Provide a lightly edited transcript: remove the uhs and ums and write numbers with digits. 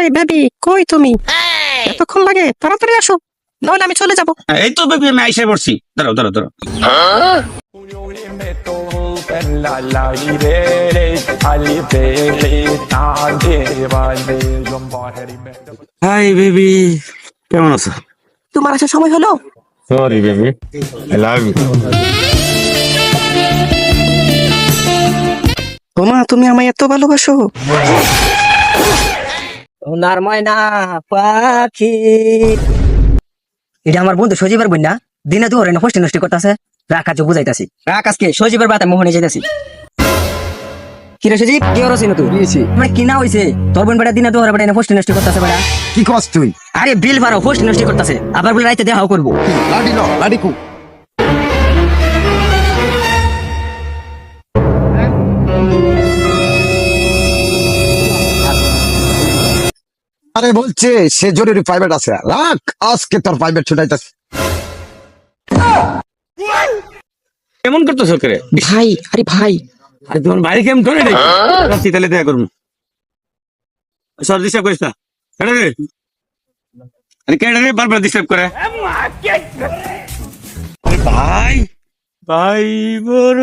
Hi baby, কই তুমি? এতক্ষণ লাগে? তাড়াতাড়ি আসো, নাহলে আমি চলে যাব। এই তো বেবি, আমি আইসা পড়ছি। দাঁড়াও দাঁড়াও দাঁড়াও। হাই বেবি, কেমন আছো? তোমার আসার সময় হলো? Sorry baby, I love you. ওমা, তুমি আমায় এত ভালোবাসো? সোনার ময়না পাখি, এটা আমার বন্ধু সজীবের বোন না? দিনে দুপুরে না হোস্টেল নষ্ট করতেছে। আকাশ বুঝাইতাছি, আকাশকে সজীবের বাতে মোহনে যেতেছি। কিরে সজীব, কি হরছি না তুই? মানে কি না হইছে? তোর বোন বেটা দিনে দুপুরে বেটা হোস্টেল নষ্ট করতেছে বেটা। কি কস তুই? আরে বিল ভাড়া হোস্টেল নষ্ট করতেছে, আবার বলে রাইতে দেখাও করবো। লাডি লো, লাডি কু। আরে বলছে সে জরুরি প্রাইভেট আছে, রাখ আজকে তোর প্রাইভেট ছুটাইতেছে। কেমন করতেছো করে? ভাই, আরে ভাই, আরে তোমার ভাই কেমন করে রে? রাত্রি তাহলে দেখা করবো। সর, ডিস্টার্ব করিস না। কেডা রে? আরে কেডা রে বারবার ডিস্টার্ব করে? আরে ভাই, ভাই বড়